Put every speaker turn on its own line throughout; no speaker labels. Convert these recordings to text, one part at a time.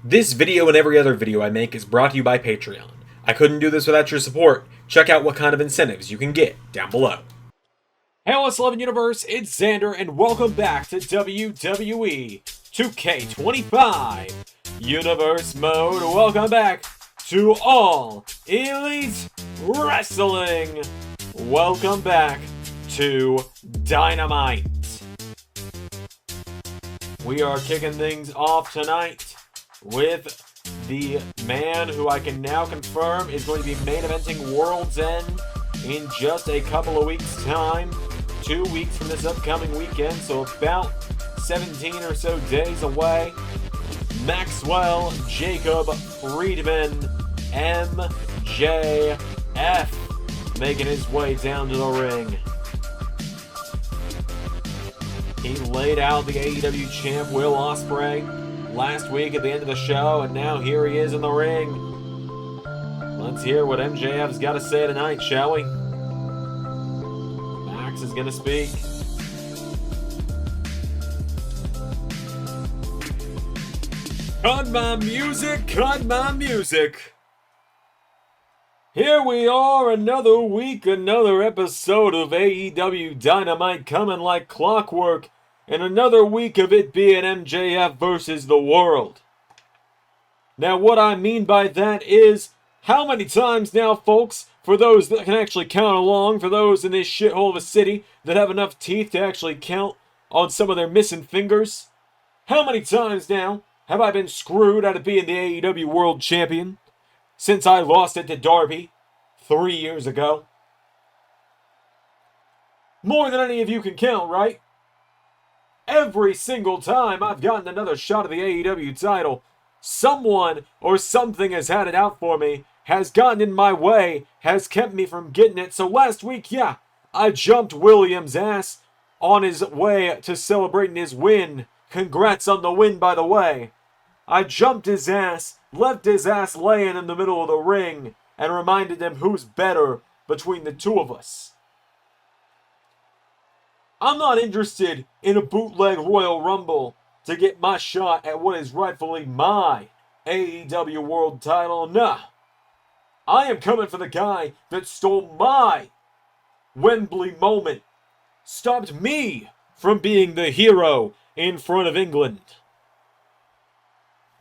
This video and every other video I make is brought to you by Patreon. I couldn't do this without your support. Check out what kind of incentives you can get down below. Hey, what's 11 Universe? It's Xander, and welcome back to WWE 2K25 Universe Mode. Welcome back to All Elite Wrestling. Welcome back to Dynamite. We are kicking things off tonight with the man who I can now confirm is going to be main eventing World's End in just a couple of weeks' time. 2 weeks from this upcoming weekend, so about 17 or so days away. Maxwell Jacob Friedman, MJF, making his way down to the ring. He laid out the AEW champ Will Ospreay last week at the end of the show, and now here he is in the ring. Let's hear what MJF's got to say tonight, shall we? Max is going to speak. Cut my music, cut my music. Here we are, another week, another episode of AEW Dynamite coming like clockwork. And another week of it being MJF versus the world. Now, what I mean by that is, how many times now, folks, for those that can actually count along, for those in this shithole of a city that have enough teeth to actually count on some of their missing fingers, how many times now have I been screwed out of being the AEW World Champion since I lost it to Darby 3 years ago? More than any of you can count, right? Every single time I've gotten another shot of the AEW title, someone or something has had it out for me, has gotten in my way, has kept me from getting it. So last week, yeah, I jumped Williams' ass on his way to celebrating his win. Congrats on the win, by the way. I jumped his ass, left his ass laying in the middle of the ring, and reminded him who's better between the two of us. I'm not interested in a bootleg Royal Rumble to get my shot at what is rightfully my AEW World title. Nah. I am coming for the guy that stole my Wembley moment. Stopped me from being the hero in front of England.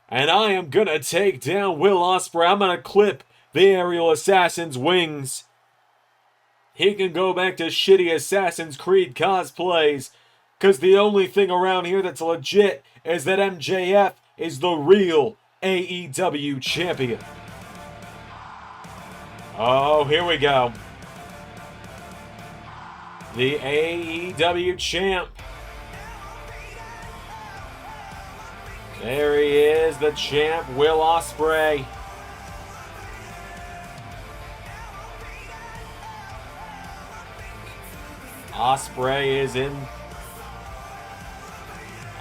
And I am gonna take down Will Ospreay. I'm gonna clip the aerial assassin's wings. He can go back to shitty Assassin's Creed cosplays, because the only thing around here that's legit is that MJF is the real AEW champion. Oh, here we go. The AEW champ. There he is, the champ, Will Ospreay. Ospreay is in.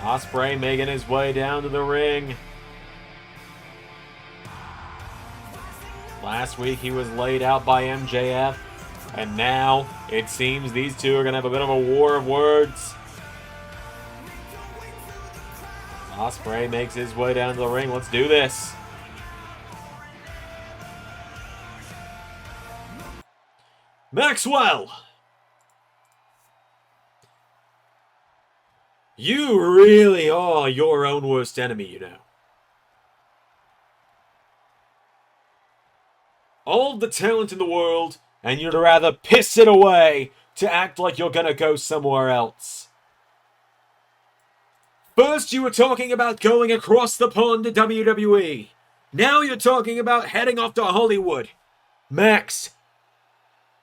Ospreay making his way down to the ring. Last week he was laid out by MJF. And now it seems these two are going to have a bit of a war of words. Ospreay makes his way down to the ring. Let's do this. Maxwell! You really are your own worst enemy, you know. All the talent in the world, and you'd rather piss it away to act like you're gonna go somewhere else. First you were talking about going across the pond to WWE. Now you're talking about heading off to Hollywood. Max,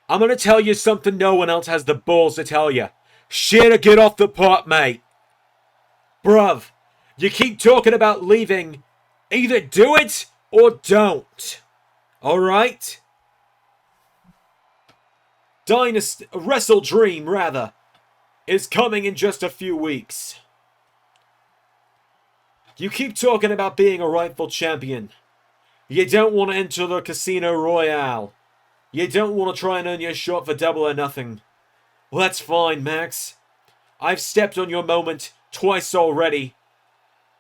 I'm gonna tell you something no one else has the balls to tell you. Shit or get off the pot, mate. Bruv, you keep talking about leaving. Either do it or don't. Alright? Wrestle Dream, rather, is coming in just a few weeks. You keep talking about being a rightful champion. You don't want to enter the Casino Royale. You don't want to try and earn your shot for Double or Nothing. Well, that's fine, Max. I've stepped on your moment twice already.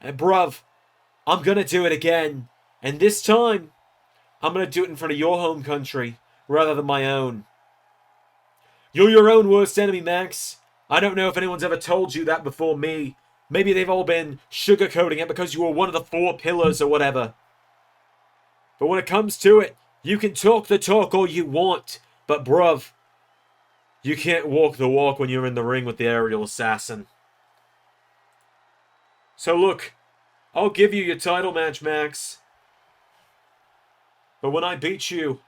And bruv, I'm going to do it again. And this time, I'm going to do it in front of your home country rather than my own. You're your own worst enemy, Max. I don't know if anyone's ever told you that before me. Maybe they've all been sugarcoating it because you were one of the 4 pillars or whatever. But when it comes to it, you can talk the talk all you want. But bruv, you can't walk the walk when you're in the ring with the aerial assassin. So look, I'll give you your title match, Max. But when I beat you,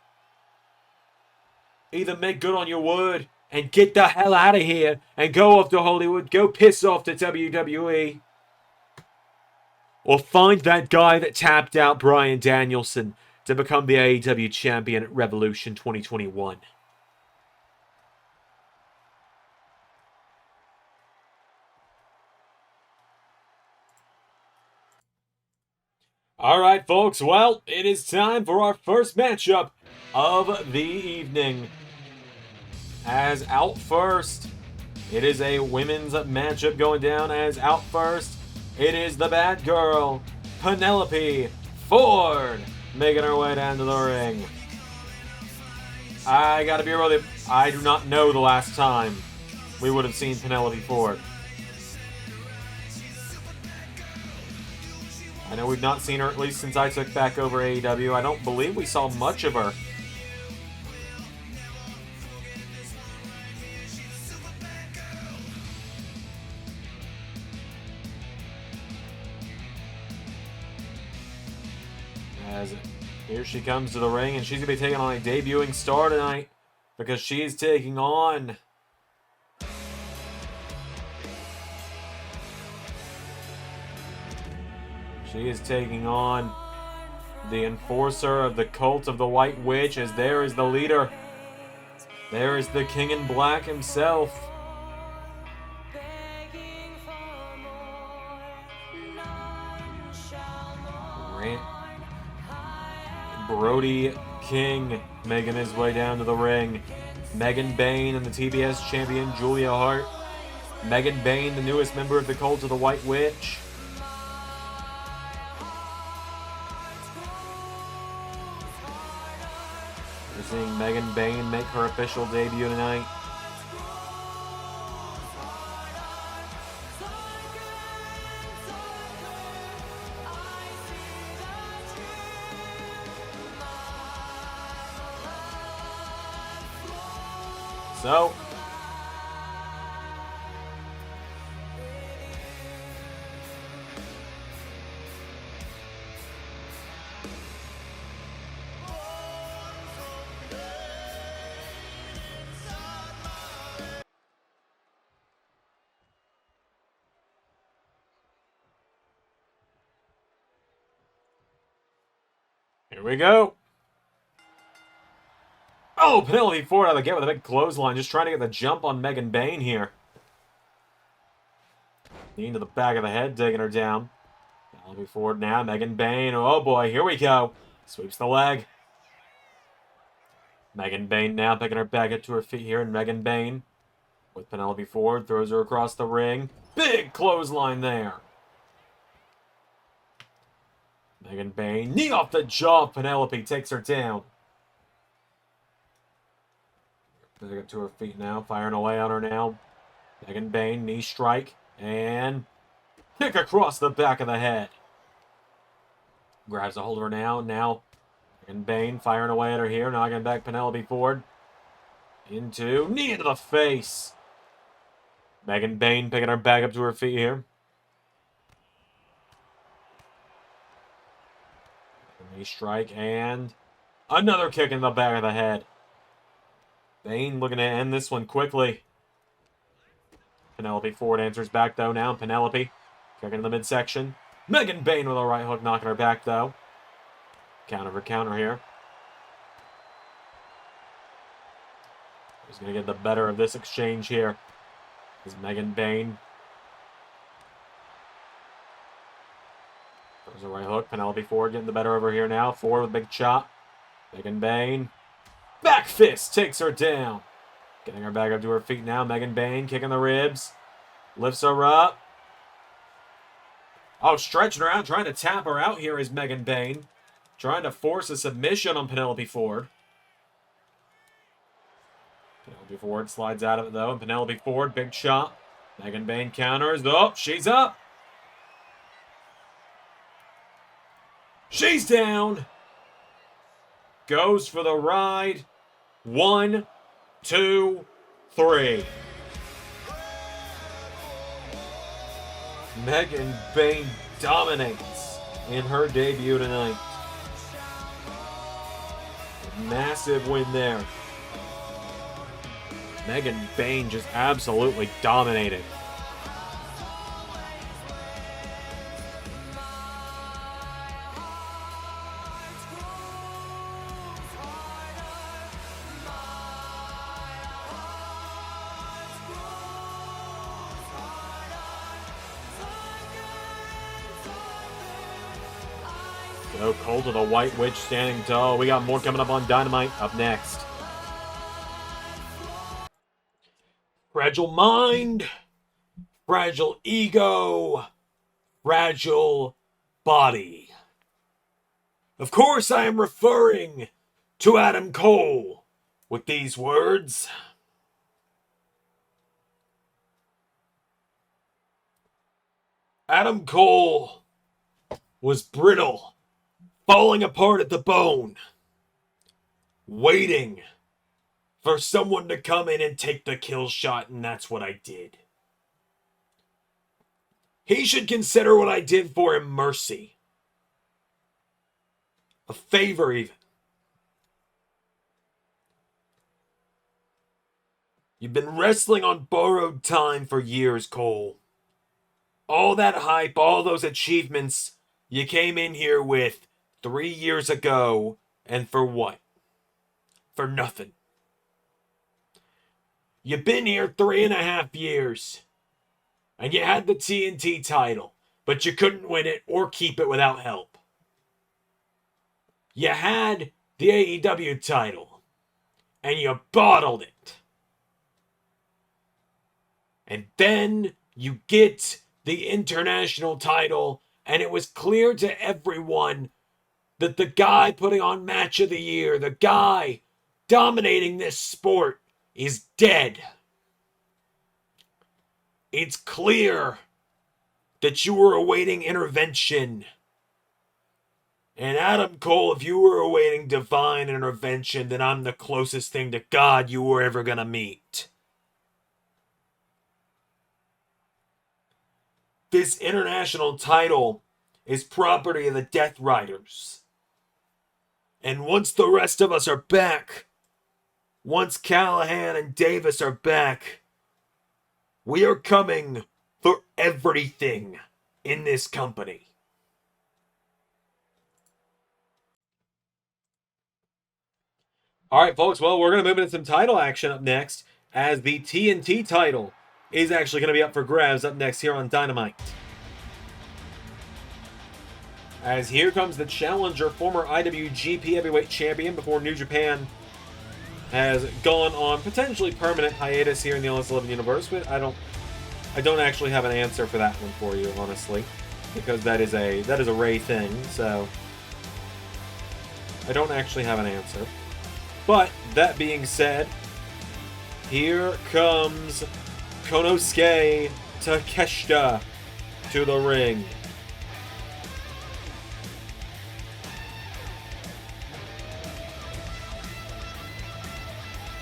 either make good on your word and get the hell out of here and go off to Hollywood, go piss off to WWE, or find that guy that tapped out Bryan Danielson to become the AEW champion at Revolution 2021. Alright, folks, well, it is time for our first matchup of the evening. As out first, it is a women's matchup going down. As out first, it is the bad girl, Penelope Ford, making her way down to the ring. I gotta be real, I do not know the last time we would have seen Penelope Ford. I know we've not seen her, at least since I took back over AEW. I don't believe we saw much of her. As here she comes to the ring, and she's going to be taking on a debuting star tonight because she's taking on the enforcer of the cult of the White Witch, as there is the leader. There is the King in Black himself. Brody King making his way down to the ring. Megan Bayne and the TBS champion Julia Hart. Megan Bayne, the newest member of the cult of the White Witch. We're seeing Megan Bayne make her official debut tonight. So, here we go. Oh, Penelope Ford out of the gate with a big clothesline, just trying to get the jump on Megan Bayne here. Knee to the back of the head, taking her down. Penelope Ford now, Megan Bayne. Oh boy, here we go. Sweeps the leg. Megan Bayne now picking her back up to her feet here, and Megan Bayne with Penelope Ford throws her across the ring. Big clothesline there. Megan Bayne, knee off the jaw of Penelope, takes her down. Back up to her feet now, firing away on her now. Megan Bayne, knee strike, and kick across the back of the head. Grabs a hold of her now. Megan Bayne firing away at her here, knocking back Penelope Ford. Into knee into the face. Megan Bayne picking her back up to her feet here. Knee strike, and another kick in the back of the head. Bayne looking to end this one quickly. Penelope Ford answers back, though, now. Penelope kicking in the midsection. Megan Bayne with a right hook, knocking her back, though. Counter for counter here. Who's going to get the better of this exchange here? Is Megan Bayne. There's a right hook. Penelope Ford getting the better over here now. Ford with a big chop. Megan Bayne. Back fist takes her down. Getting her back up to her feet now. Megan Bayne kicking the ribs. Lifts her up. Oh, stretching her out, trying to tap her out here is Megan Bayne. Trying to force a submission on Penelope Ford. Penelope Ford slides out of it, though. And Penelope Ford, big shot. Megan Bayne counters. Oh, she's up. She's down. Goes for the ride. 1, 2, 3. Megan Bayne dominates in her debut tonight. Massive win there. Megan Bayne just absolutely dominated. So Cult of the White Witch standing tall. We got more coming up on Dynamite up next. Fragile mind, fragile ego, fragile body. Of course, I am referring to Adam Cole with these words. Adam Cole was brittle, falling apart at the bone, waiting for someone to come in and take the kill shot, and that's what I did. He should consider what I did for him mercy. A favor, even. You've been wrestling on borrowed time for years, Cole. All that hype, all those achievements you came in here with 3 years ago, and for what? For nothing. You've been here 3.5 years, and you had the TNT title, but you couldn't win it or keep it without help. You had the AEW title, and you bottled it. And then you get the international title, and it was clear to everyone that the guy putting on Match of the Year, the guy dominating this sport, is dead. It's clear that you were awaiting intervention. And Adam Cole, if you were awaiting divine intervention, then I'm the closest thing to God you were ever gonna meet. This international title is property of the Death Riders. And once the rest of us are back, once Callahan and Davis are back, we are coming for everything in this company. All right, folks, well, we're going to move into some title action up next, as the TNT title is actually going to be up for grabs up next here on Dynamite. As here comes the challenger, former IWGP Heavyweight Champion before New Japan has gone on potentially permanent hiatus here in the Endless 11 universe, but I don't actually have an answer for that one for you, honestly, because that is a Ray thing, so I don't actually have an answer. But that being said, here comes Konosuke Takeshita to the ring.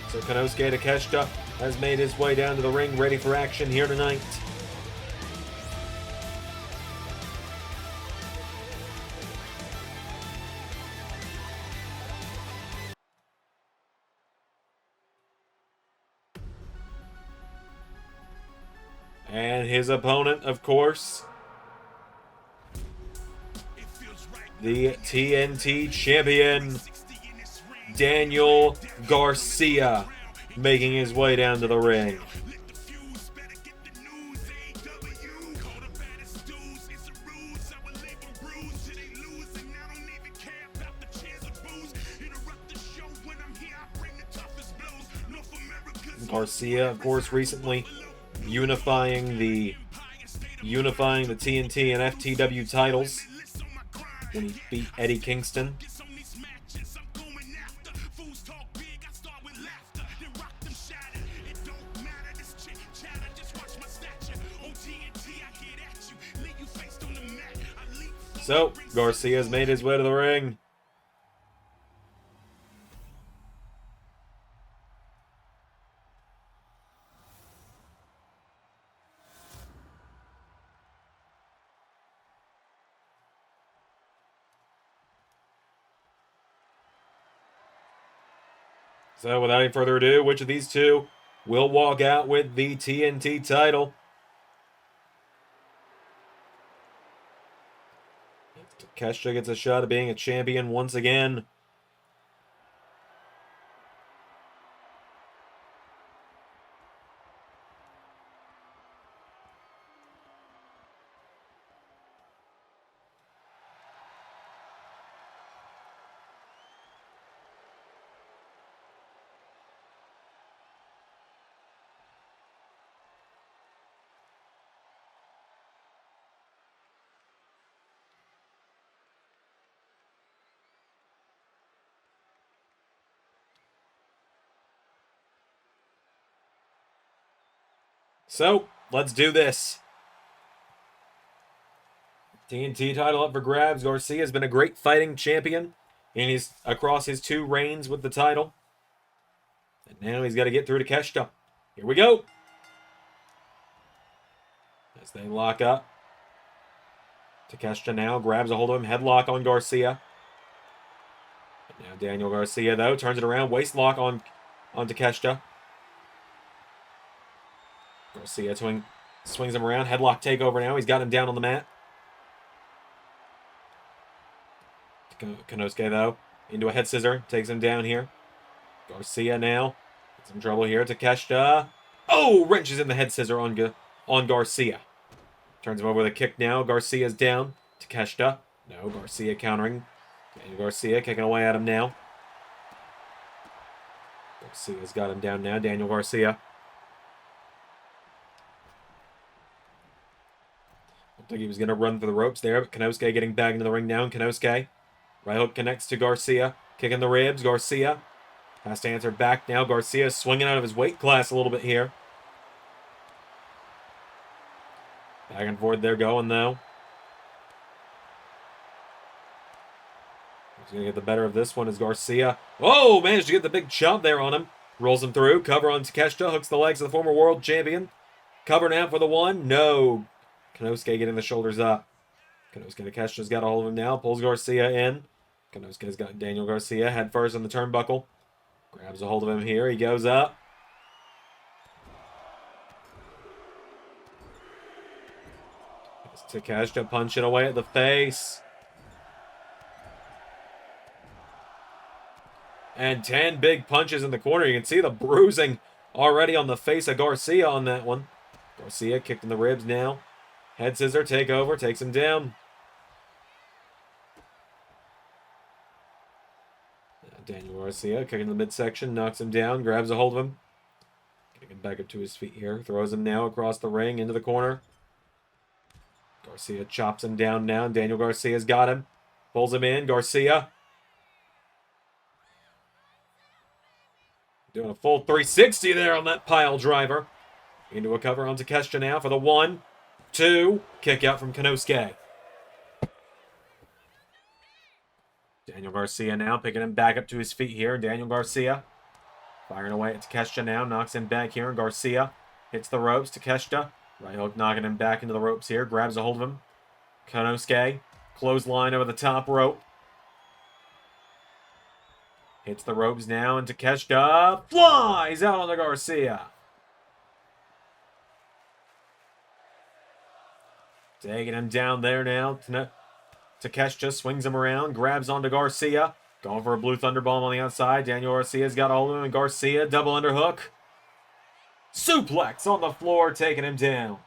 So Konosuke Takeshita has made his way down to the ring, ready for action here tonight. And his opponent, of course, the TNT champion, Daniel Garcia, making his way down to the ring. Garcia, of course, recently unifying the unifying the TNT and FTW titles when he beat Eddie Kingston. So, Garcia's made his way to the ring. So, without any further ado, which of these two will walk out with the TNT title? Takeshita gets a shot at being a champion once again. So, let's do this. TNT title up for grabs. Garcia has been a great fighting champion, and he's across his 2 reigns with the title. And now he's got to get through to Takeshita. Here we go. As they lock up. Takeshita now grabs a hold of him. Headlock on Garcia. And now Daniel Garcia, though, turns it around. Waist lock on Takeshita. Garcia swings him around. Headlock takeover now. He's got him down on the mat. Konosuke, though, into a head scissor. Takes him down here. Garcia now. Some trouble here. Takeshita. Oh! Wrenches in the head scissor on Garcia. Turns him over with a kick now. Garcia's down. Takeshita. No, Garcia countering. Daniel Garcia kicking away at him now. Garcia's got him down now. Daniel Garcia. Looked like he was going to run for the ropes there, but Konosuke getting back into the ring now. Konosuke. Right hook connects to Garcia. Kicking the ribs. Garcia has to answer back now. Garcia swinging out of his weight class a little bit here. Back and forth they're going, though. He's going to get the better of this one as Garcia. Oh, managed to get the big chop there on him. Rolls him through. Cover on Takeshita. Hooks the legs of the former world champion. Cover now for the 1. No. Konosuke getting the shoulders up. Takeshita's got a hold of him now. Pulls Garcia in. Konosuke's got Daniel Garcia head first on the turnbuckle. Grabs a hold of him here. He goes up. Takeshita punching away at the face. And 10 big punches in the corner. You can see the bruising already on the face of Garcia on that one. Garcia kicked in the ribs now. Head scissor, takeover, takes him down. Daniel Garcia kicking the midsection, knocks him down, grabs a hold of him. Getting him back up to his feet here. Throws him now across the ring into the corner. Garcia chops him down now. Daniel Garcia's got him. Pulls him in. Garcia. Doing a full 360 there on that pile driver. Into a cover on Takeshita now for the 1, 2. Kick out from Konosuke. Daniel Garcia now picking him back up to his feet here. Daniel Garcia firing away at Takeshita now. Knocks him back here. Garcia hits the ropes. Takeshita. Right hook knocking him back into the ropes here. Grabs a hold of him. Konosuke. Clothesline over the top rope. Hits the ropes now, and Takeshita flies out on the Garcia. Taking him down there now. Takeshita swings him around, grabs onto Garcia. Going for a blue thunderbomb on the outside. Daniel Garcia's got a hold of him, and Garcia double underhook. Suplex on the floor, taking him down.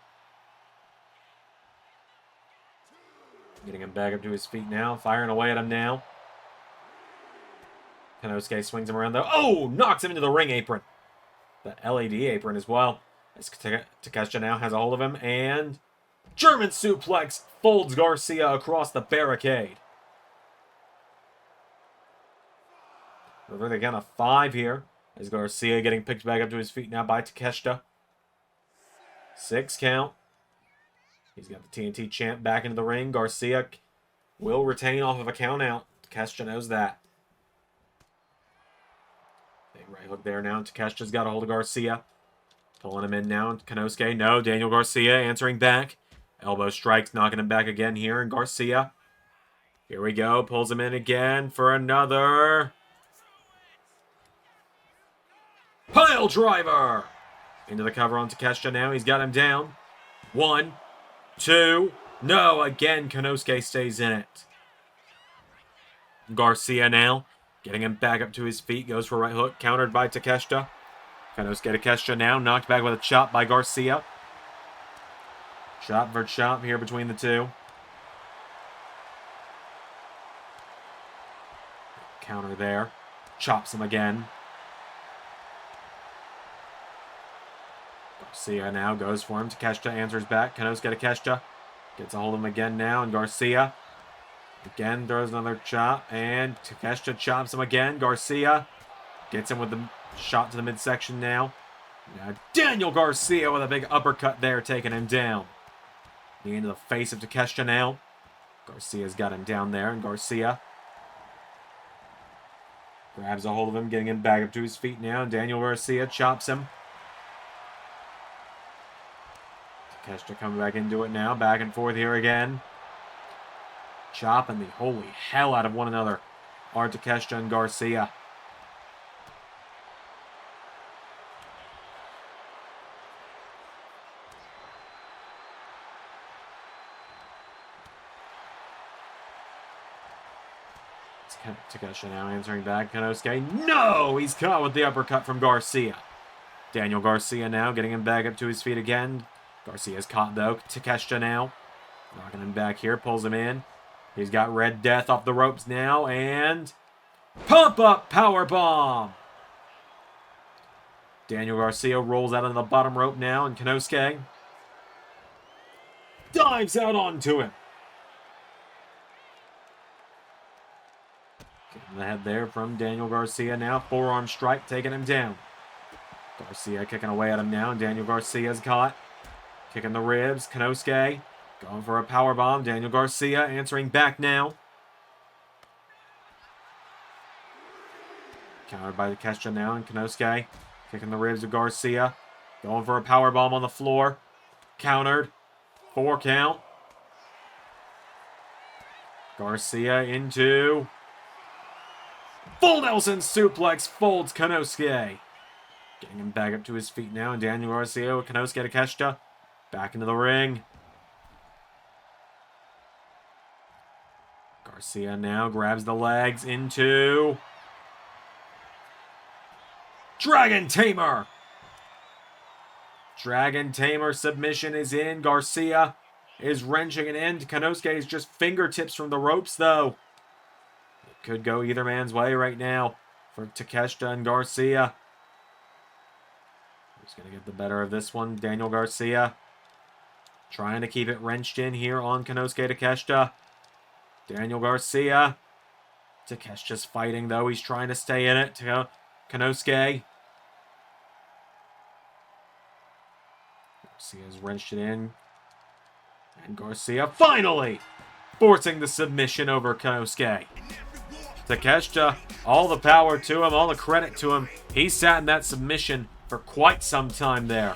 Getting him back up to his feet now, firing away at him now. Konosuke swings him around though. Oh, knocks him into the ring apron. The LED apron as well. As Takeshita now has a hold of him, and German suplex folds Garcia across the barricade. Over they got a 5 here. As Garcia getting picked back up to his feet now by Takeshita. 6 count. He's got the TNT champ back into the ring. Garcia will retain off of a count out. Takeshita knows that. Big right hook there now. Takeshita's got a hold of Garcia. Pulling him in now. Konosuke, no. Daniel Garcia answering back. Elbow strikes, knocking him back again here. And Garcia, here we go. Pulls him in again for another pile driver. Into the cover on Takeshita now. He's got him down. 1, 2. No, again, Konosuke stays in it. Garcia now, getting him back up to his feet. Goes for a right hook, countered by Takeshita. Konosuke Takeshita now, knocked back with a chop by Garcia. Chop for chop here between the two. Counter there. Chops him again. Garcia now goes for him. Takeshita answers back. Konosuke Takeshita gets a hold of him again now. And Garcia again throws another chop. And Takeshita chops him again. Garcia gets him with the shot to the midsection now. Now Daniel Garcia with a big uppercut there, taking him down. Knee into the face of Takeshita now. Garcia's got him down there. And Garcia grabs a hold of him, getting him back up to his feet now. And Daniel Garcia chops him. Takeshita coming back into it now. Back and forth here again. Chopping the holy hell out of one another are Takeshita and Garcia. Takeshita now answering back. Konosuke, no! He's caught with the uppercut from Garcia. Daniel Garcia now getting him back up to his feet again. Garcia's caught though. Takeshita now knocking him back here, pulls him in. He's got Red Death off the ropes now, and pump-up powerbomb! Daniel Garcia rolls out on the bottom rope now, and Konosuke dives out onto him. Getting the head there from Daniel Garcia now. Forearm strike, taking him down. Garcia kicking away at him now, and Daniel Garcia's caught. Kicking the ribs. Konosuke going for a powerbomb. Daniel Garcia answering back now. Countered by Takeshita now, and Konosuke kicking the ribs of Garcia. Going for a powerbomb on the floor. Countered. 4 count. Garcia into full Nelson suplex, folds Konosuke. Getting him back up to his feet now, and Daniel Garcia with Konosuke Takeshita back into the ring. Garcia now grabs the legs into Dragon Tamer. Dragon Tamer submission is in. Garcia is wrenching it in. Konosuke is just fingertips from the ropes, though. It could go either man's way right now for Takeshita and Garcia. Who's going to get the better of this one? Daniel Garcia trying to keep it wrenched in here on Konosuke Takeshita. Daniel Garcia. Takeshita's fighting, though. He's trying to stay in it. Konosuke. Garcia's wrenched it in. And Garcia finally forcing the submission over Konosuke. Takeshita, all the power to him, all the credit to him. He sat in that submission for quite some time there.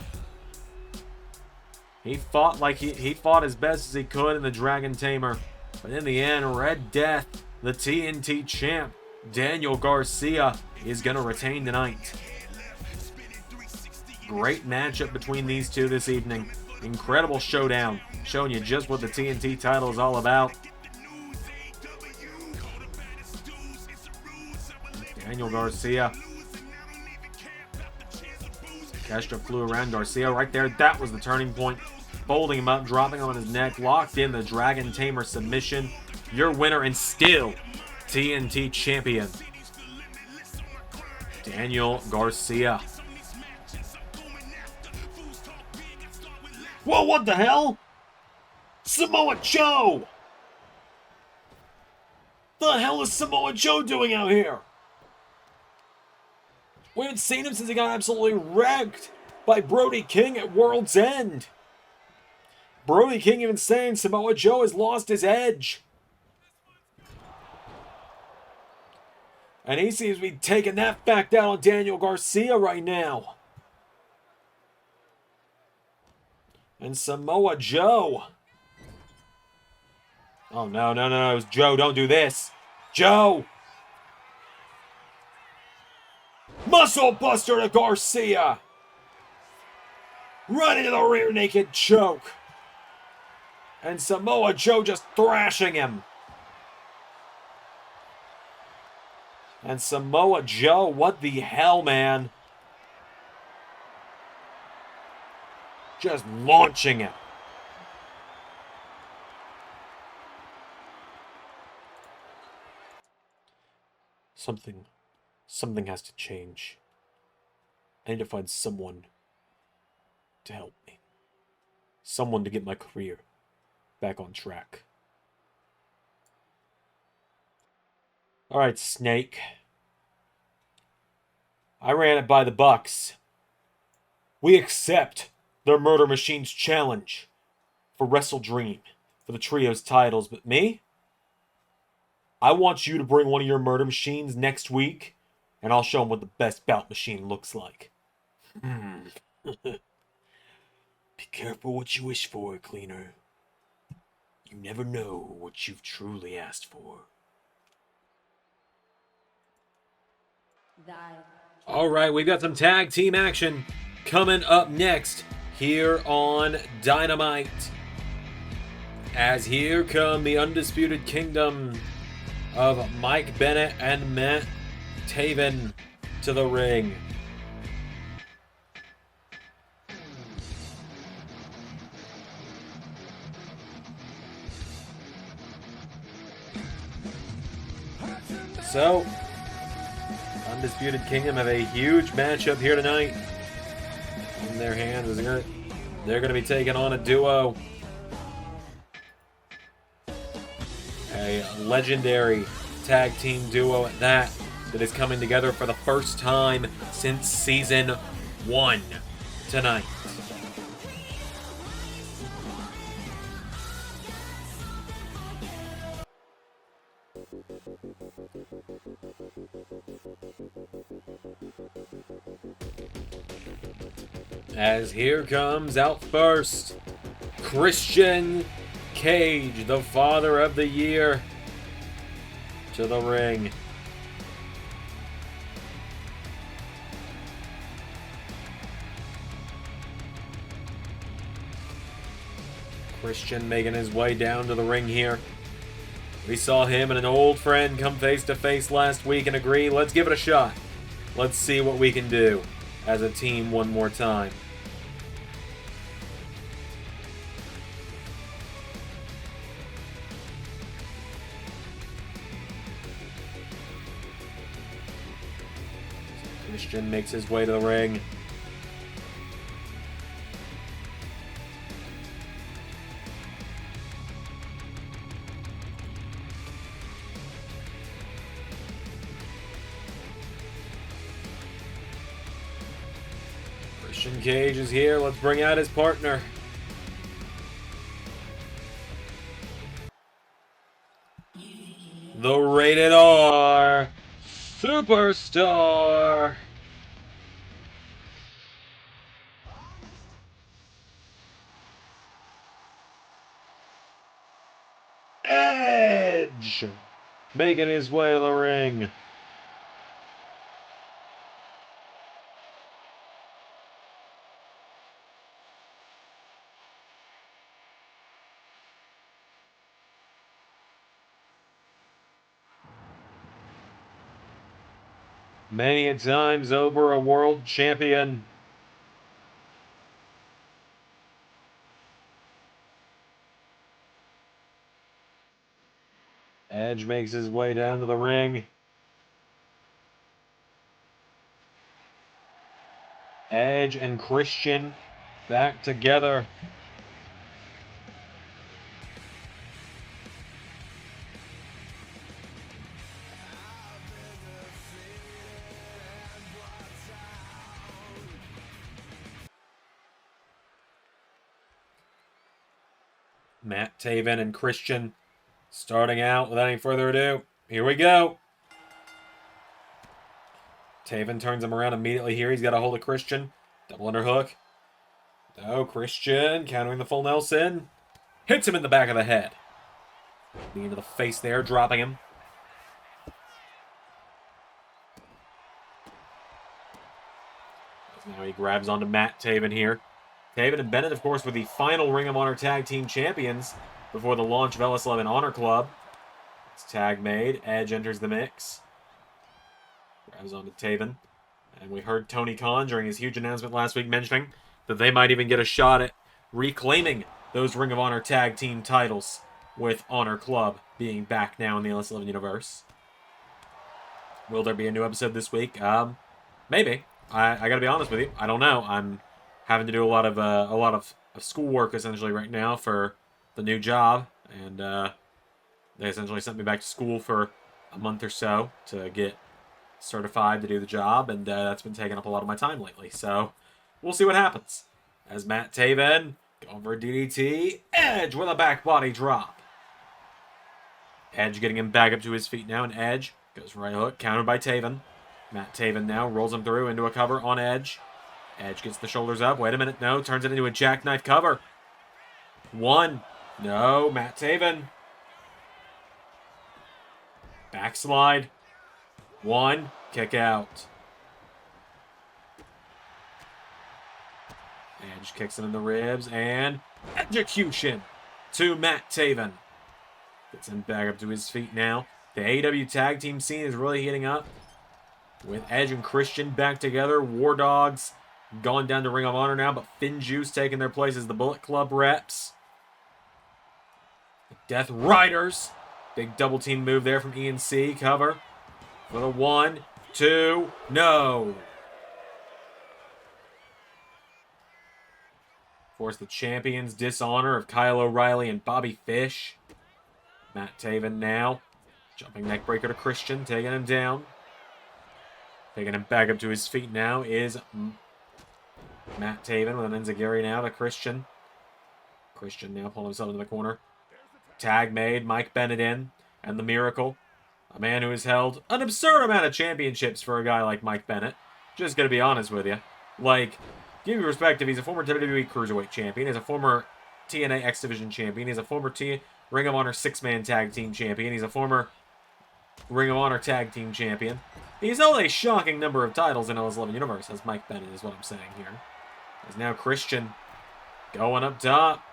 He fought like he fought as best as he could in the Dragon Tamer. But in the end, Red Death, the TNT champ, Daniel Garcia, is going to retain tonight. Great matchup between these two this evening. Incredible showdown, showing you just what the TNT title is all about. Daniel Garcia. Takeshita flew around Garcia right there. That was the turning point. Folding him up, dropping him on his neck, locked in the Dragon Tamer submission. Your winner and still TNT champion, Daniel Garcia. Whoa, what the hell? Samoa Joe! The hell is Samoa Joe doing out here? We haven't seen him since he got absolutely wrecked by Brody King at World's End. Brody King even saying Samoa Joe has lost his edge. And he seems to be taking that fact out on Daniel Garcia right now. And Samoa Joe. Oh, no, no, no, no. It was Joe. Don't do this. Joe. Muscle buster to Garcia. Right into the rear naked choke. And Samoa Joe just thrashing him. And Samoa Joe, what the hell, man? Just launching him. Something has to change. I need to find someone to help me. Someone to get my career back on track. Alright, Snake. I ran it by the Bucks. We accept their Murder Machine's challenge for Wrestle Dream for the Trios titles, but me? I want you to bring one of your Murder Machines next week, and I'll show them what the best bout machine looks like. Be careful what you wish for, Cleaner. You never know what you've truly asked for. Alright, we've got some tag team action coming up next here on Dynamite. As here come the Undisputed Kingdom of Mike Bennett and Matt Taven to the ring. So, Undisputed Kingdom have a huge matchup here tonight in their hands. They're going to be taking on a duo. A legendary tag team duo at that is coming together for the first time since Season 1 tonight. As here comes out first, Christian Cage, the Father of the Year, to the ring. Christian making his way down to the ring here. We saw him and an old friend come face to face last week and agree, let's give it a shot. Let's see what we can do as a team one more time. Christian makes his way to the ring. Christian Cage is here. Let's bring out his partner. The Rated R Superstar. Edge making his way to the ring. Many a times over a world champion. Edge makes his way down to the ring. Edge and Christian back together. Matt Taven and Christian starting out without any further ado. Here we go. Taven turns him around immediately here. He's got a hold of Christian. Double underhook. Oh, Christian countering the full Nelson. Hits him in the back of the head. Knee into the face there, dropping him. Now he grabs onto Matt Taven here. Taven and Bennett, of course, were the final Ring of Honor Tag Team Champions before the launch of LS11 Honor Club. It's tag made. Edge enters the mix. Grabs onto Taven. And we heard Tony Khan during his huge announcement last week mentioning that they might even get a shot at reclaiming those Ring of Honor Tag Team titles, with Honor Club being back now in the LS11 universe. Will there be a new episode this week? Maybe. I gotta be honest with you. I don't know. I'm having to do a lot of schoolwork essentially right now for the new job, and they essentially sent me back to school for a month or so to get certified to do the job, and that's been taking up a lot of my time lately. So we'll see what happens. As Matt Taven going for a DDT, Edge with a back body drop. Edge getting him back up to his feet now, and Edge goes right hook, countered by Taven. Matt Taven now rolls him through into a cover on Edge. Edge gets the shoulders up. Wait a minute, no. Turns it into a jackknife cover. One. No, Matt Taven. Backslide. One. Kick out. Edge kicks him in the ribs, and execution to Matt Taven. Gets him back up to his feet now. The AEW tag team scene is really heating up, with Edge and Christian back together. War Dogs gone down to Ring of Honor now, but Finn Juice taking their place as the Bullet Club reps. The Death Riders. Big double team move there from ENC. Cover for the 1, 2, no. Force the champions. Dishonor of Kyle O'Reilly and Bobby Fish. Matt Taven now. Jumping neckbreaker to Christian, taking him down. Taking him back up to his feet now is Matt Taven with an enziguri now to Christian. Christian now pulling himself into the corner. Tag made, Mike Bennett in, and the Miracle. A man who has held an absurd amount of championships for a guy like Mike Bennett. Just gonna be honest with you. Like, give you perspective, he's a former WWE Cruiserweight Champion. He's a former TNA X Division Champion. He's a former Ring of Honor 6-Man Tag Team Champion. He's a former Ring of Honor Tag Team Champion. He's held a shocking number of titles in LS11 Universe, as Mike Bennett is what I'm saying here. There's now Christian going up top.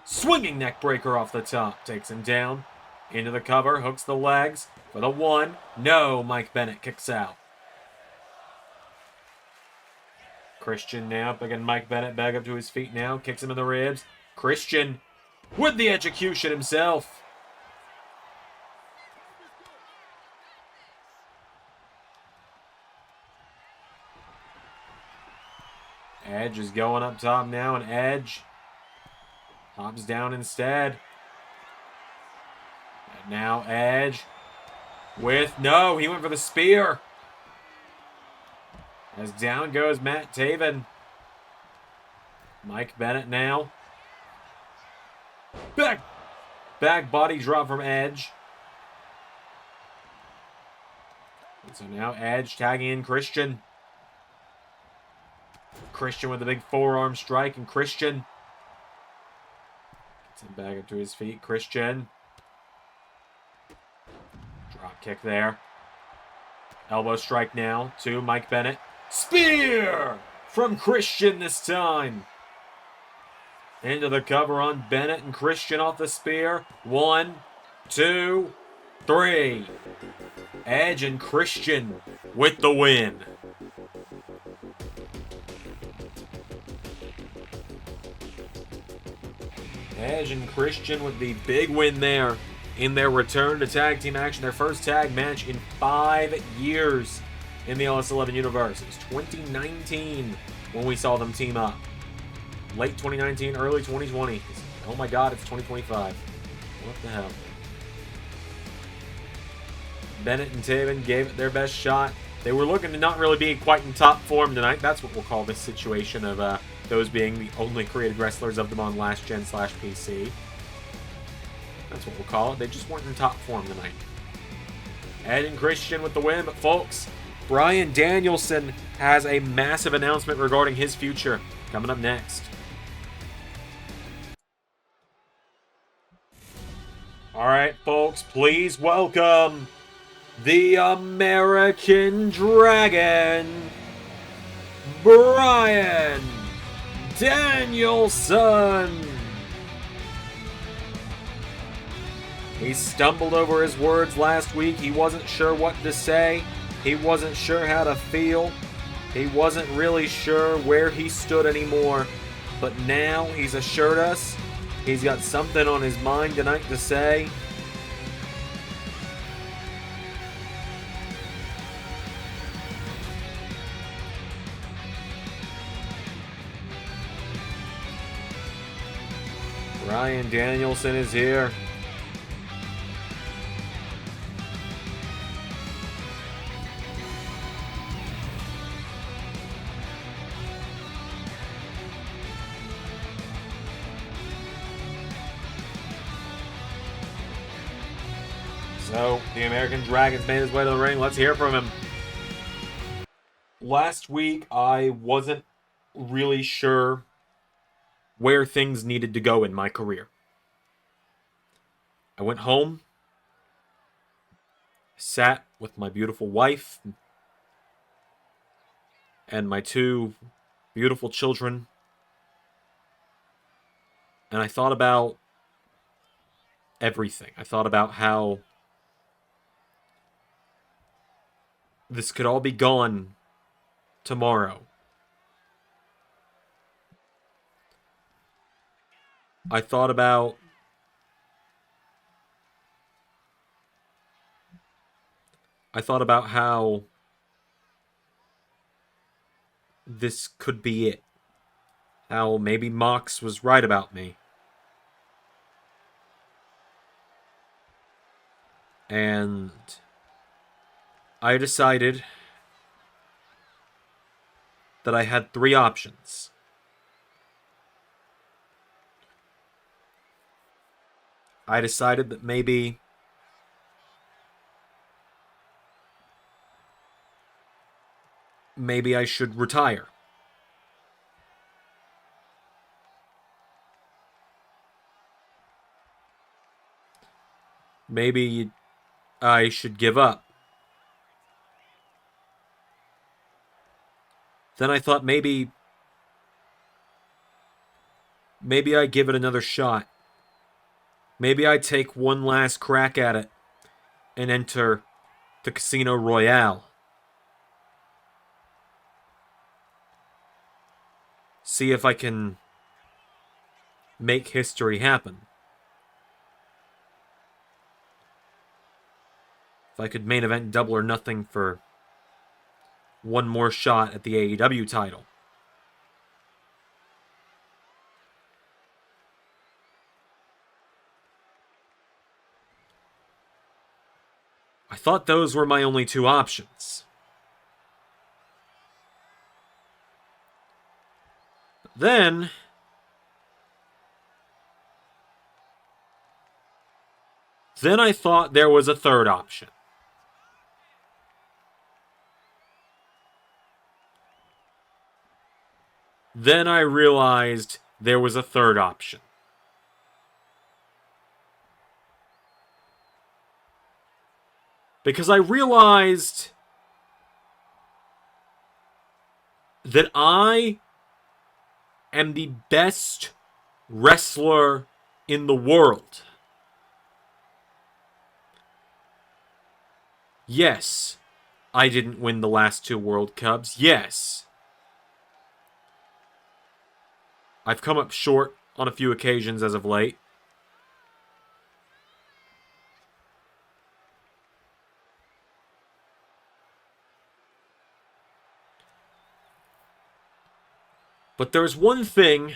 Swinging neckbreaker off the top. Takes him down. Into the cover. Hooks the legs. For the 1. No. Mike Bennett kicks out. Christian now picking Mike Bennett back up to his feet now. Kicks him in the ribs. Christian with the execution himself. Edge is going up top now, and Edge hops down instead. And now Edge with, no, he went for the spear. As down goes Matt Taven. Mike Bennett now. Back body drop from Edge. And so now Edge tagging in Christian. Christian with a big forearm strike, and Christian gets him back up to his feet. Christian. Drop kick there. Elbow strike now to Mike Bennett. Spear from Christian this time. Into the cover on Bennett, and Christian off the spear. 1, 2, 3. Edge and Christian with the win. Edge and Christian with the big win there in their return to tag team action. Their first tag match in 5 years in the LS11 universe. It was 2019 when we saw them team up. Late 2019, early 2020. Oh my god, it's 2025. What the hell? Bennett and Taven gave it their best shot. They were looking to not really be quite in top form tonight. That's what we'll call this situation of Those being the only created wrestlers of them on Last Gen / PC. That's what we'll call it. They just weren't in top form tonight. Ed and Christian with the win, but folks, Bryan Danielson has a massive announcement regarding his future coming up next. Alright, folks, please welcome the American Dragon, Bryan Danielson. He stumbled over his words last week. He wasn't sure what to say. He wasn't sure how to feel. He wasn't really sure where he stood anymore. But now he's assured us he's got something on his mind tonight to say. Bryan Danielson is here. So, the American Dragon's made his way to the ring. Let's hear from him. Last week, I wasn't really sure where things needed to go in my career. I went home, sat with my beautiful wife and my 2 beautiful children, and I thought about everything. I thought about how this could all be gone tomorrow. I thought about how this could be it. How maybe Mox was right about me. And I decided that I had 3 options. I decided that maybe I should retire. Maybe I should give up. Then I thought maybe I give it another shot. Maybe I take one last crack at it and enter the Casino Royale. See if I can make history happen. If I could main event Double or Nothing for one more shot at the AEW title. I thought those were my only 2 options. Then I thought there was a 3rd option. Then I realized there was a 3rd option. Because I realized that I am the best wrestler in the world. Yes, I didn't win the last 2 World Cups. Yes, I've come up short on a few occasions as of late. But there's one thing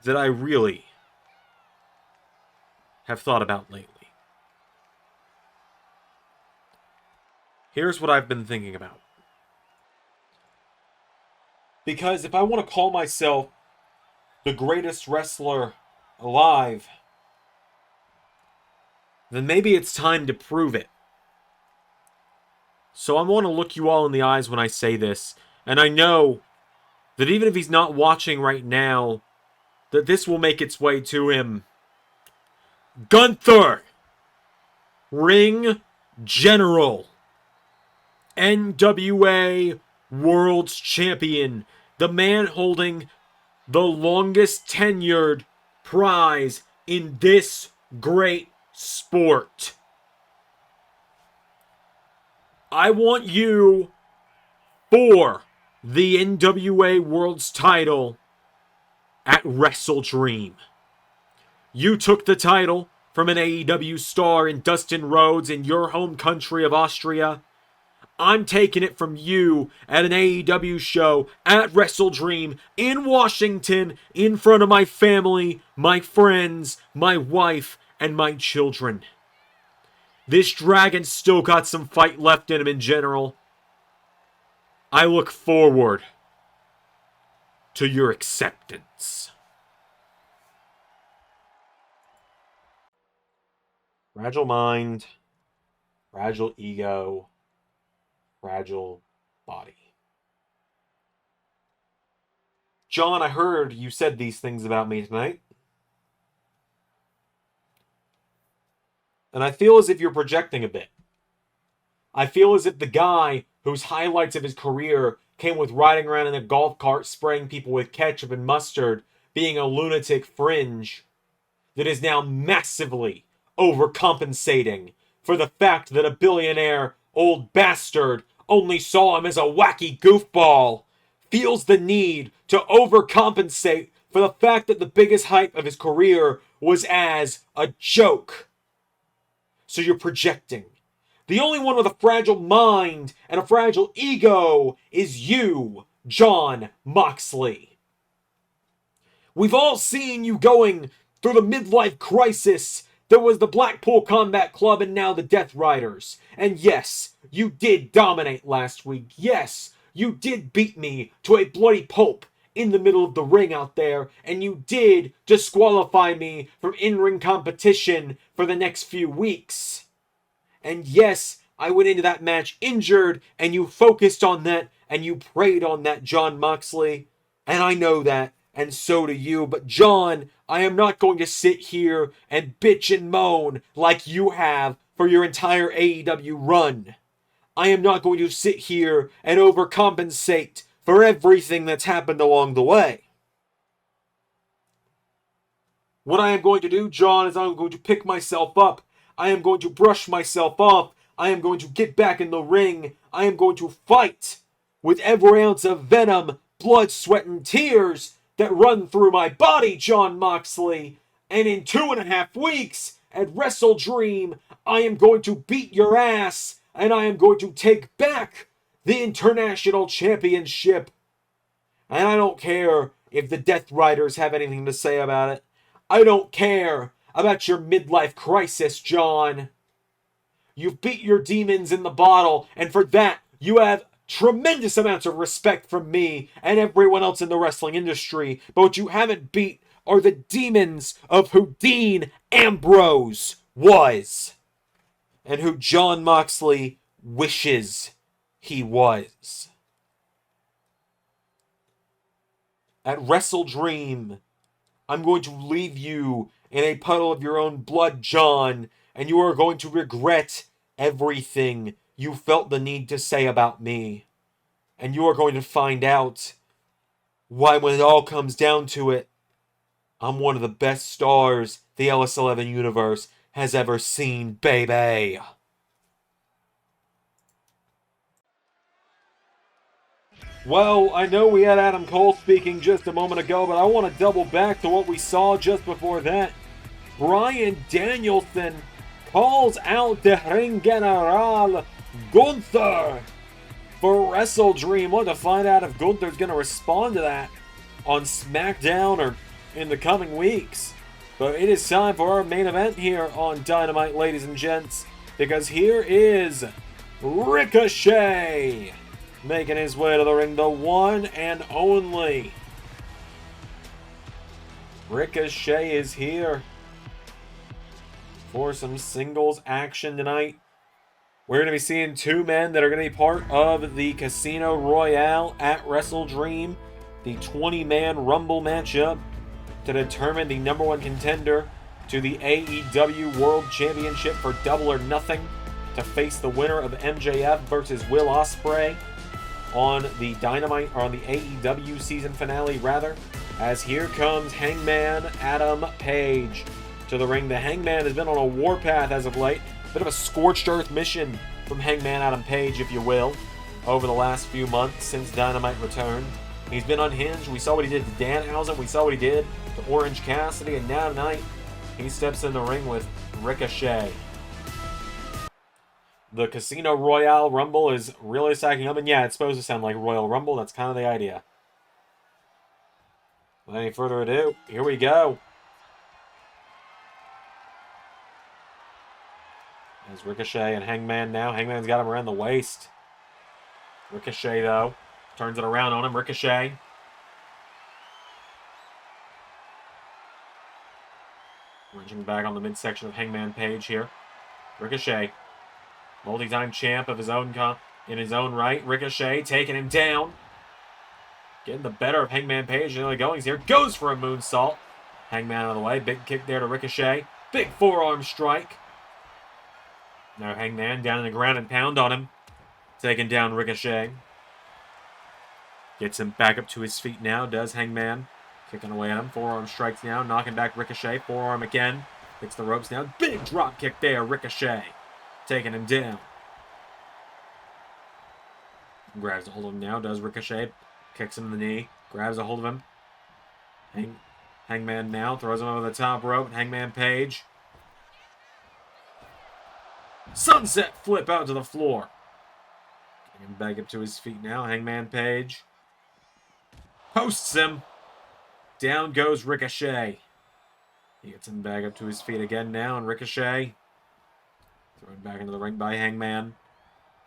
that I really have thought about lately. Here's what I've been thinking about. Because if I want to call myself the greatest wrestler alive, then maybe it's time to prove it. So I want to look you all in the eyes when I say this. And I know that even if he's not watching right now, that this will make its way to him. Gunther! Ring General. NWA World's Champion. The man holding the longest tenured prize in this great sport. I want you for the NWA World's title at WrestleDream. You took the title from an AEW star in Dustin Rhodes in your home country of Austria. I'm taking it from you at an AEW show at WrestleDream in Washington in front of my family, my friends, my wife, and my children. This dragon's still got some fight left in him in general. I look forward to your acceptance. Fragile mind, fragile ego, fragile body. John, I heard you said these things about me tonight. And I feel as if you're projecting a bit. I feel as if the guy whose highlights of his career came with riding around in a golf cart spraying people with ketchup and mustard, being a lunatic fringe, that is now massively overcompensating for the fact that a billionaire old bastard only saw him as a wacky goofball, feels the need to overcompensate for the fact that the biggest hype of his career was as a joke. So you're projecting. The only one with a fragile mind and a fragile ego is you, Jon Moxley. We've all seen you going through the midlife crisis. There was the Blackpool Combat Club and now the Death Riders. And yes, you did dominate last week. Yes, you did beat me to a bloody pulp in the middle of the ring out there. And you did disqualify me from in-ring competition for the next few weeks. And yes, I went into that match injured, and you focused on that, and you preyed on that, Jon Moxley. And I know that, and so do you. But John, I am not going to sit here and bitch and moan like you have for your entire AEW run. I am not going to sit here and overcompensate for everything that's happened along the way. What I am going to do, John, is I'm going to pick myself up. I am going to brush myself off. I am going to get back in the ring. I am going to fight with every ounce of venom, blood, sweat, and tears that run through my body, Jon Moxley. And in 2.5 weeks at WrestleDream, I am going to beat your ass, and I am going to take back the International Championship. And I don't care if the Death Riders have anything to say about it. I don't care about your midlife crisis, John. You've beat your demons in the bottle, and for that, you have tremendous amounts of respect from me and everyone else in the wrestling industry. But what you haven't beat are the demons of who Dean Ambrose was, and who Jon Moxley wishes he was. At WrestleDream, I'm going to leave you in a puddle of your own blood, John, and you are going to regret everything you felt the need to say about me. And you are going to find out why, when it all comes down to it, I'm one of the best stars the LS11 universe has ever seen, baby. Well, I know we had Adam Cole speaking just a moment ago, but I want to double back to what we saw just before that. Bryan Danielson calls out the Ring General Gunther for WrestleDream. Want to find out if Gunther's going to respond to that on SmackDown or in the coming weeks. But it is time for our main event here on Dynamite, ladies and gents, because here is Ricochet making his way to the ring, the one and only Ricochet is here for some singles action tonight. We're going to be seeing two men that are going to be part of the Casino Royale at Wrestle Dream, the 20-man Rumble matchup to determine the number one contender to the AEW World Championship for Double or Nothing, to face the winner of MJF versus Will Ospreay on the Dynamite, or on the AEW season finale rather, as here comes Hangman Adam Page to the ring. The Hangman has been on a warpath as of late. Bit of a scorched earth mission from Hangman Adam Page, if you will, over the last few months since Dynamite returned. He's been unhinged. We saw what he did to Danhausen. We saw what he did to Orange Cassidy. And now tonight, he steps in the ring with Ricochet. The Casino Royale Rumble is really stacking up. And yeah, it's supposed to sound like Royal Rumble. That's kind of the idea. Without any further ado, here we go. There's Ricochet and Hangman now. Hangman's got him around the waist. Ricochet, though, turns it around on him. Ricochet. Wrenching back on the midsection of Hangman Page here. Ricochet, multi-time champ of his own in his own right. Ricochet taking him down. Getting the better of Hangman Page in the goings here. Goes for a moonsault. Hangman out of the way. Big kick there to Ricochet. Big forearm strike. Now Hangman down in the ground and pound on him. Taking down Ricochet. Gets him back up to his feet now, does Hangman. Kicking away at him. Forearm strikes now, knocking back Ricochet. Forearm again. Hits the ropes now. Big drop kick there, Ricochet. Taking him down. Grabs a hold of him now, does Ricochet. Kicks him in the knee. Grabs a hold of him. Hangman now throws him over the top rope. Hangman Page. Sunset flip out to the floor. Getting him back up to his feet now. Hangman Page. Posts him. Down goes Ricochet. He gets him back up to his feet again now. And Ricochet. Thrown back into the ring by Hangman.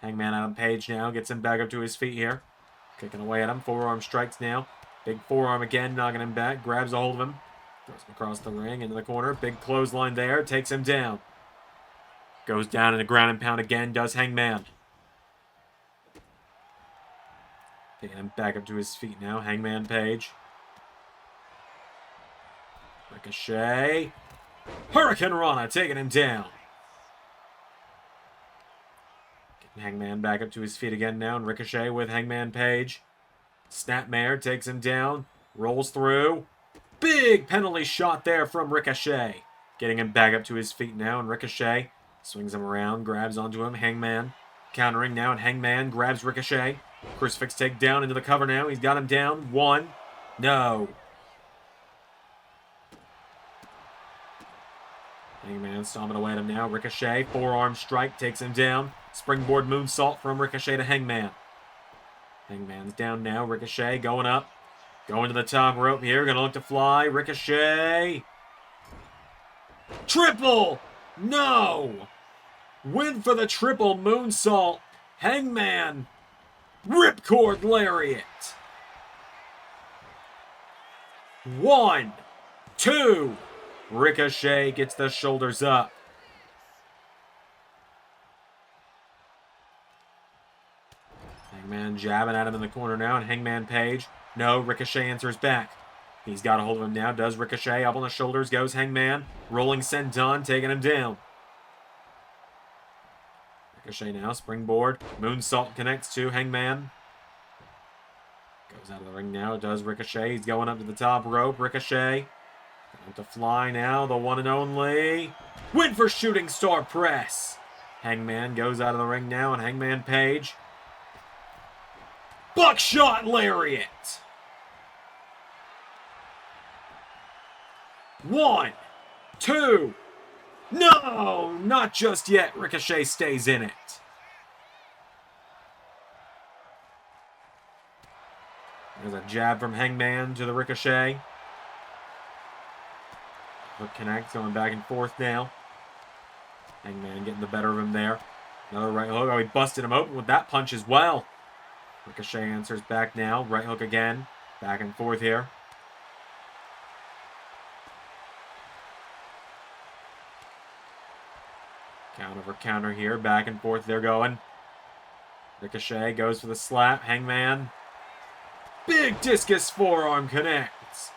Hangman Adam Page now gets him back up to his feet here. Kicking away at him. Forearm strikes now. Big forearm again, knocking him back. Grabs a hold of him. Throws him across the ring into the corner. Big clothesline there. Takes him down. Goes down in the ground and pound again. Does Hangman. Taking him back up to his feet now. Hangman Page. Ricochet. Hurricane Rana taking him down. Getting Hangman back up to his feet again now. And Ricochet with Hangman Page. Snapmare takes him down. Rolls through. Big penalty shot there from Ricochet. Getting him back up to his feet now. And Ricochet swings him around. Grabs onto him. Hangman countering now. And Hangman grabs Ricochet. Crucifix takedown into the cover now. He's got him down. One. No. Hangman stomping away at him now. Ricochet. Forearm strike. Takes him down. Springboard moonsault from Ricochet to Hangman. Hangman's down now. Ricochet going up. Going to the top rope here. Gonna look to fly. Ricochet. Triple. No. Win for the triple moonsault. Hangman. Ripcord lariat. 1, 2. Ricochet gets the shoulders up. Hangman jabbing at him in the corner now, and Hangman Page. No, Ricochet answers back. He's got a hold of him now. Does Ricochet. Up on the shoulders goes Hangman. Rolling senton, taking him down. Ricochet now, springboard. Moonsault connects to Hangman. Goes out of the ring now. Does Ricochet. He's going up to the top rope. Ricochet. Going to fly now. The one and only. Win for Shooting Star Press. Hangman goes out of the ring now. And Hangman Page. Buckshot lariat. 1, 2. No, not just yet. Ricochet stays in it. There's a jab from Hangman to the Ricochet. Hook connect, going back and forth now. Hangman getting the better of him there. Another right hook. Oh, he busted him open with that punch as well. Ricochet answers back now. Right hook again. Back and forth here. Counter for counter here. Back and forth they're going. Ricochet goes for the slap. Hangman. Big discus forearm connects.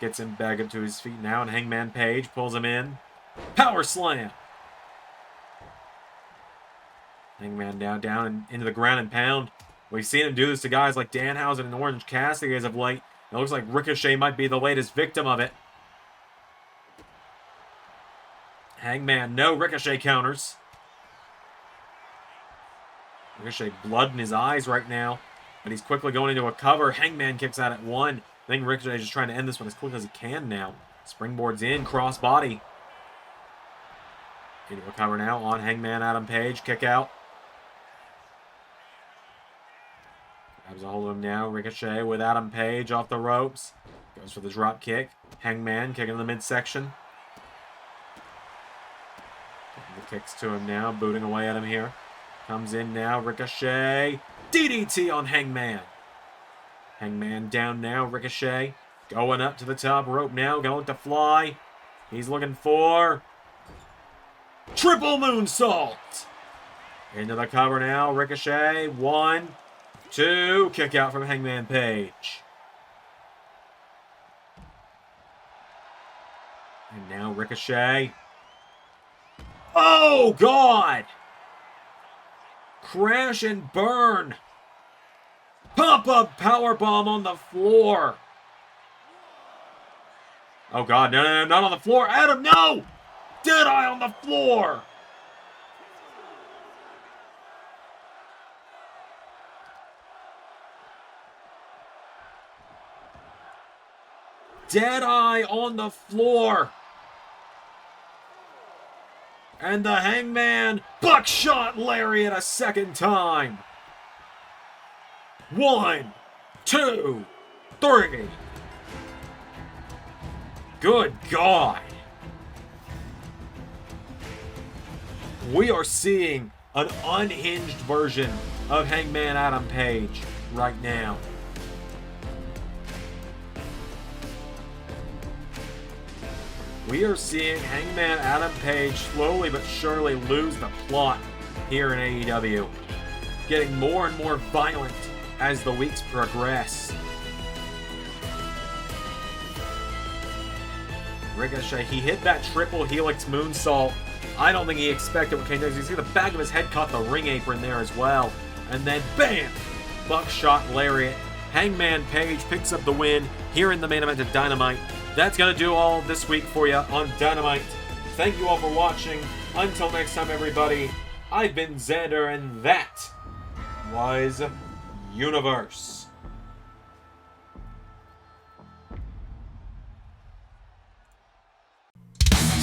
Gets him back up to his feet now, and Hangman Page pulls him in. Power slam. Hangman down and into the ground and pound. We've seen him do this to guys like Danhausen and Orange Cassidy as of late. It looks like Ricochet might be the latest victim of it. Hangman, no Ricochet counters. Ricochet blood in his eyes right now, but he's quickly going into a cover. Hangman kicks out at one. I think Ricochet is just trying to end this one as quickly as he can now. Springboards in, crossbody. Into a cover now on Hangman Adam Page. Kick out. Grabs a hold of him now. Ricochet with Adam Page off the ropes. Goes for the drop kick. Hangman kicking in the midsection. The kicks to him now. Booting away at him here. Comes in now. Ricochet. DDT on Hangman. Hangman down now. Ricochet going up to the top rope now. Going to fly. He's looking for triple moonsault. Into the cover now. Ricochet. 1, 2. Kick out from Hangman Page. And now Ricochet. Oh, God! Crash and burn. Pop-up powerbomb on the floor. Oh, God. No, not on the floor. Adam, no! Deadeye on the floor. Deadeye on the floor. And the Hangman buckshot lariat a second time. 1, 2, 3. Good God. We are seeing an unhinged version of Hangman Adam Page right now. We are seeing Hangman Adam Page slowly but surely lose the plot here in AEW. Getting more and more violent as the weeks progress. Ricochet, he hit that triple helix moonsault. I don't think he expected what came next. You see the back of his head caught the ring apron there as well. And then, bam! Buckshot lariat. Hangman Page picks up the win here in the main event of Dynamite. That's going to do all this week for you on Dynamite. Thank you all for watching. Until next time, everybody, I've been Xander, and that was Universe.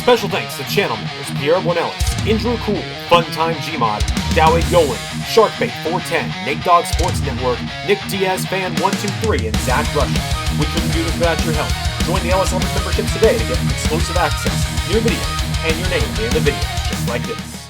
Special thanks to channel members Pierre Bonellis, Andrew Cool, Funtime Gmod, Dowey Yolen, Sharkbait410, Nate Dogg Sports Network, Nick Diaz Fan 123, and Zach Rush. We couldn't do this without your help. Join the LS Element memberships today to get exclusive access, new videos, and your name in the video, just like this.